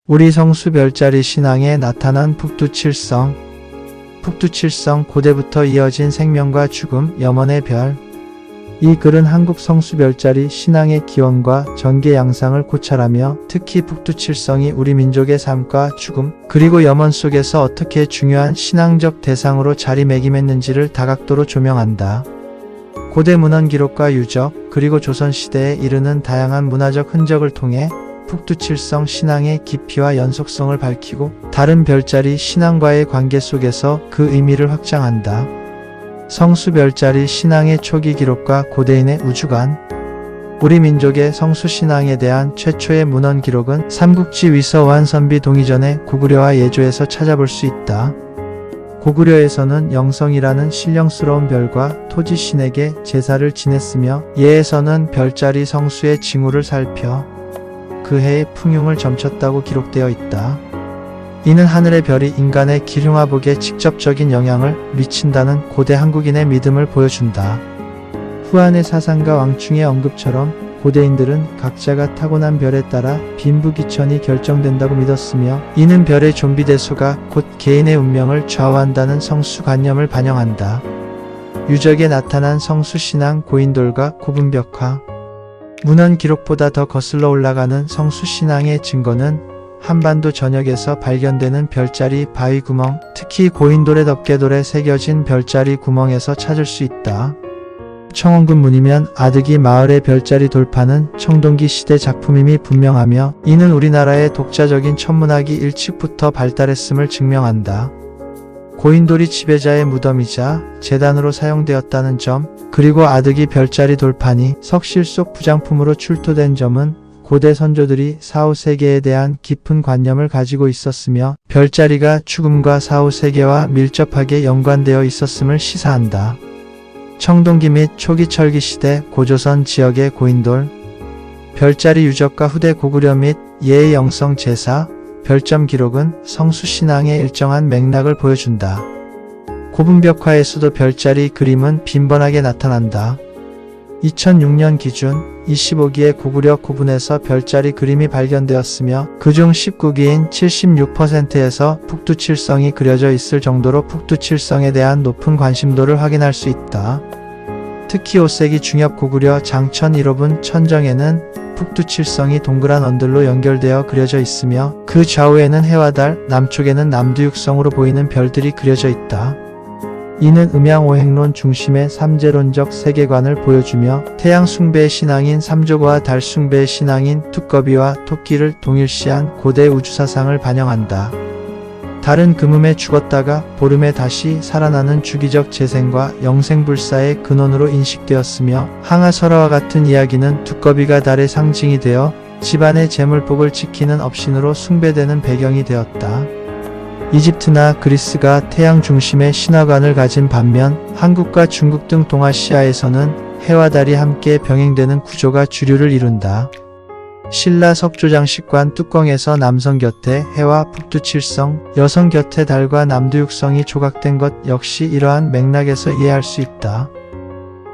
우리 성수 별자리 신앙에 나타난 북두칠성. 북두칠성 고대부터 이어진 생명과 죽음, 염원의 별. 이 글은 한국 성수 별자리 신앙의 기원과 전개 양상을 고찰하며 특히 북두칠성이 우리 민족의 삶과 죽음, 그리고 염원 속에서 어떻게 중요한 신앙적 대상으로 자리매김했는지를 다각도로 조명한다. 고대 문헌 기록과 유적, 그리고 조선시대에 이르는 다양한 문화적 흔적을 통해 북두칠성 신앙의 깊이와 연속성을 밝히고 다른 별자리 신앙과의 관계 속에서 그 의미를 확장한다. 성수 별자리 신앙의 초기 기록과 고대인의 우주관. 우리 민족의 성수 신앙에 대한 최초의 문헌 기록은 삼국지 위서 완선비 동의전의 고구려와 예조에서 찾아볼 수 있다. 고구려에서는 영성이라는 신령스러운 별과 토지신에게 제사를 지냈으며 예에서는 별자리 성수의 징후를 살펴 그 해의 풍흉을 점쳤다고 기록되어 있다. 이는 하늘의 별이 인간의 기흉화복에 직접적인 영향을 미친다는 고대 한국인의 믿음을 보여준다. 후한의 사상가 왕충의 언급처럼 고대인들은 각자가 타고난 별에 따라 빈부귀천이 결정된다고 믿었으며 이는 별의 좀비대수가 곧 개인의 운명을 좌우한다는 성수관념을 반영한다. 유적에 나타난 성수신앙 고인돌과 고분벽화. 문헌 기록보다 더 거슬러 올라가는 성수신앙의 증거는 한반도 전역에서 발견되는 별자리 바위 구멍, 특히 고인돌의 덮개돌에 새겨진 별자리 구멍에서 찾을 수 있다. 청원군 문이면 아득이 마을의 별자리 돌파는 청동기 시대 작품임이 분명하며 이는 우리나라의 독자적인 천문학이 일찍부터 발달했음을 증명한다. 고인돌이 지배자의 무덤이자 제단으로 사용되었다는 점, 그리고 아득이 별자리 돌판이 석실 속 부장품으로 출토된 점은 고대 선조들이 사후세계에 대한 깊은 관념을 가지고 있었으며 별자리가 죽음과 사후세계와 밀접하게 연관되어 있었음을 시사한다. 청동기 및 초기 철기 시대 고조선 지역의 고인돌, 별자리 유적과 후대 고구려 및 예의 영성 제사, 별점 기록은 성수신앙의 일정한 맥락을 보여준다. 고분벽화에서도 별자리 그림은 빈번하게 나타난다. 2006년 기준 25기의 고구려 고분에서 별자리 그림이 발견되었으며 그중 19기인 76%에서 북두칠성이 그려져 있을 정도로 북두칠성에 대한 높은 관심도를 확인할 수 있다. 특히 5세기 중엽 고구려 장천 1호분 천정에는 북두칠성이 동그란 언들로 연결되어 그려져 있으며 그 좌우에는 해와 달, 남쪽에는 남두육성으로 보이는 별들이 그려져 있다. 이는 음양오행론 중심의 삼재론적 세계관을 보여주며 태양 숭배의 신앙인 삼조고와 달 숭배의 신앙인 두꺼비와 토끼를 동일시한 고대 우주사상을 반영한다. 달은 금음에 죽었다가 보름에 다시 살아나는 주기적 재생과 영생불사의 근원으로 인식되었으며 항아설화와 같은 이야기는 두꺼비가 달의 상징이 되어 집안의 재물복을 지키는 업신으로 숭배되는 배경이 되었다. 이집트나 그리스가 태양 중심의 신화관을 가진 반면 한국과 중국 등 동아시아에서는 해와 달이 함께 병행되는 구조가 주류를 이룬다. 신라 석조장식관 뚜껑에서 남성 곁에 해와 북두칠성, 여성 곁에 달과 남두육성이 조각된 것 역시 이러한 맥락에서 이해할 수 있다.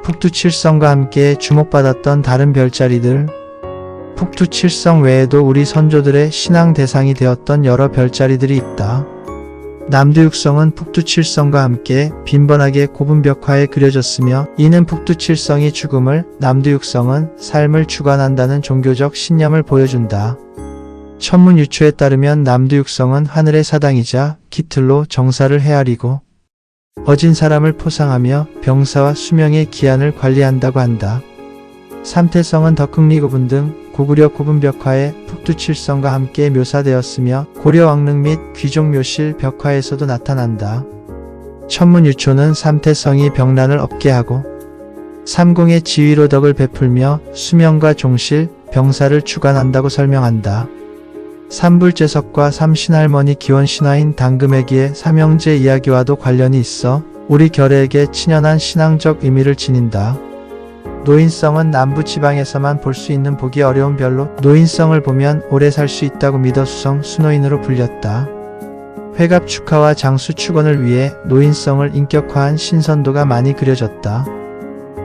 북두칠성과 함께 주목받았던 다른 별자리들. 북두칠성 외에도 우리 선조들의 신앙 대상이 되었던 여러 별자리들이 있다. 남두육성은 북두칠성과 함께 빈번하게 고분벽화에 그려졌으며 이는 북두칠성이 죽음을, 남두육성은 삶을 주관한다는 종교적 신념을 보여준다. 천문유초에 따르면 남두육성은 하늘의 사당이자 깃틀로 정사를 헤아리고 어진 사람을 포상하며 병사와 수명의 기한을 관리한다고 한다. 삼태성은 덕흥리고분 등 고구려 고분벽화에 북두칠성과 함께 묘사되었으며 고려 왕릉 및 귀족 묘실 벽화에서도 나타난다. 천문유초는 삼태성이 병난을 없게 하고 삼공의 지위로 덕을 베풀며 수명과 종실, 병사를 주관한다고 설명한다. 삼불제석과 삼신할머니 기원신화인 당금애기의 삼형제 이야기와도 관련이 있어 우리 결에게 친연한 신앙적 의미를 지닌다. 노인성은 남부지방에서만 볼 수 있는 보기 어려운 별로 노인성을 보면 오래 살 수 있다고 믿어 수성 수노인으로 불렸다. 회갑축하와 장수축원을 위해 노인성을 인격화한 신선도가 많이 그려졌다.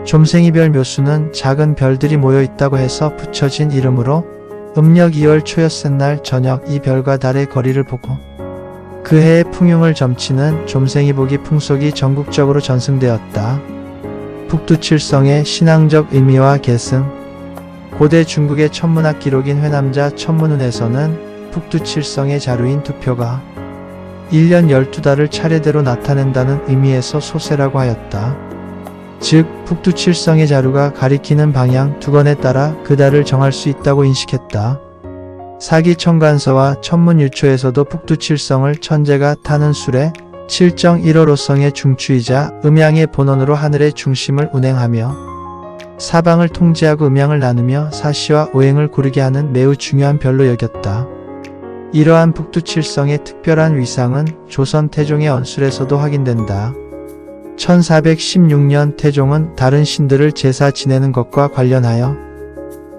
좀생이별 묘수는 작은 별들이 모여 있다고 해서 붙여진 이름으로 음력 2월 초였은 날 저녁 이 별과 달의 거리를 보고 그 해의 풍흉을 점치는 좀생이보기 풍속이 전국적으로 전승되었다. 북두칠성의 신앙적 의미와 계승. 고대 중국의 천문학 기록인 회남자 천문운에서는 북두칠성의 자루인 두 표가 1년 12달을 차례대로 나타낸다는 의미에서 소세라고 하였다. 즉 북두칠성의 자루가 가리키는 방향 두 건에 따라 그 달을 정할 수 있다고 인식했다. 사기천간서와 천문유초에서도 북두칠성을 천재가 타는 수레, 칠정 1호로성의 중추이자 음양의 본원으로 하늘의 중심을 운행하며 사방을 통제하고 음양을 나누며 사시와 오행을 고르게 하는 매우 중요한 별로 여겼다. 이러한 북두칠성의 특별한 위상은 조선 태종의 언술에서도 확인된다. 1416년 태종은 다른 신들을 제사 지내는 것과 관련하여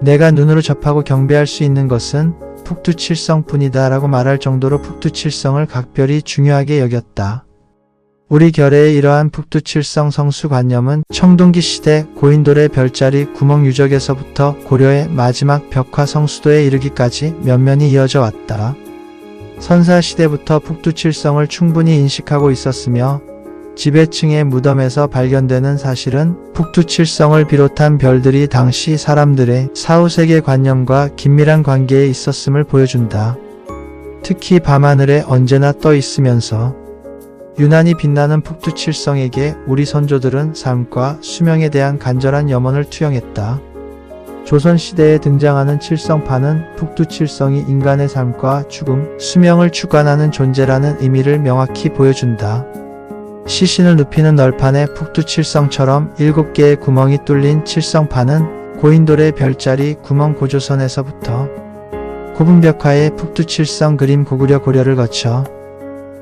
내가 눈으로 접하고 경배할 수 있는 것은 북두칠성뿐이다 라고 말할 정도로 북두칠성을 각별히 중요하게 여겼다. 우리 결의의 이러한 북두칠성 성수관념은 청동기 시대 고인돌의 별자리 구멍 유적에서부터 고려의 마지막 벽화 성수도에 이르기까지 면면이 이어져 왔다. 선사시대부터 북두칠성을 충분히 인식하고 있었으며 지배층의 무덤에서 발견되는 사실은 북두칠성을 비롯한 별들이 당시 사람들의 사후세계관념과 긴밀한 관계에 있었음을 보여준다. 특히 밤하늘에 언제나 떠 있으면서 유난히 빛나는 북두칠성에게 우리 선조들은 삶과 수명에 대한 간절한 염원을 투영했다. 조선시대에 등장하는 칠성판은 북두칠성이 인간의 삶과 죽음, 수명을 주관하는 존재라는 의미를 명확히 보여준다. 시신을 눕히는 널판에 북두칠성처럼 7개의 구멍이 뚫린 칠성판은 고인돌의 별자리 구멍 고조선에서부터 고분벽화의 북두칠성 그림 고구려 고려를 거쳐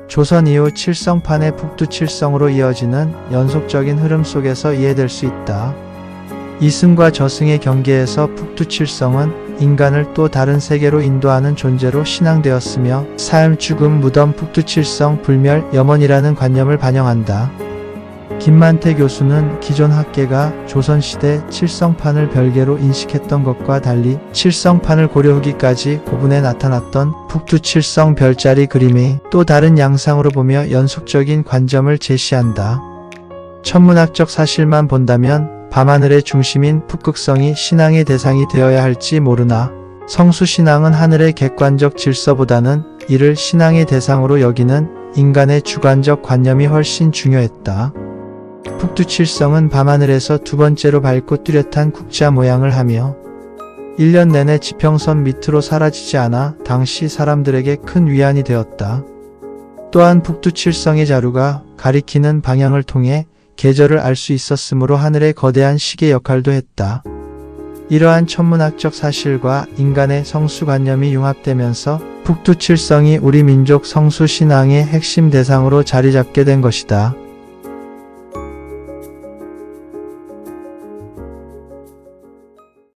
조선 이후 칠성판의 북두칠성으로 이어지는 연속적인 흐름 속에서 이해될 수 있다. 이승과 저승의 경계에서 북두칠성은 인간을 또 다른 세계로 인도하는 존재로 신앙되었으며 삶, 죽음, 무덤, 북두칠성, 불멸, 염원이라는 관념을 반영한다. 김만태 교수는 기존 학계가 조선시대 칠성판을 별개로 인식했던 것과 달리 칠성판을 고려 후기까지 고분에 나타났던 북두칠성 별자리 그림이 또 다른 양상으로 보며 연속적인 관점을 제시한다. 천문학적 사실만 본다면 밤하늘의 중심인 북극성이 신앙의 대상이 되어야 할지 모르나 성수신앙은 하늘의 객관적 질서보다는 이를 신앙의 대상으로 여기는 인간의 주관적 관념이 훨씬 중요했다. 북두칠성은 밤하늘에서 두 번째로 밝고 뚜렷한 국자 모양을 하며 1년 내내 지평선 밑으로 사라지지 않아 당시 사람들에게 큰 위안이 되었다. 또한 북두칠성의 자루가 가리키는 방향을 통해 계절을 알 수 있었으므로 하늘의 거대한 시계 역할도 했다. 이러한 천문학적 사실과 인간의 성수관념이 융합되면서 북두칠성이 우리 민족 성수신앙의 핵심 대상으로 자리 잡게 된 것이다.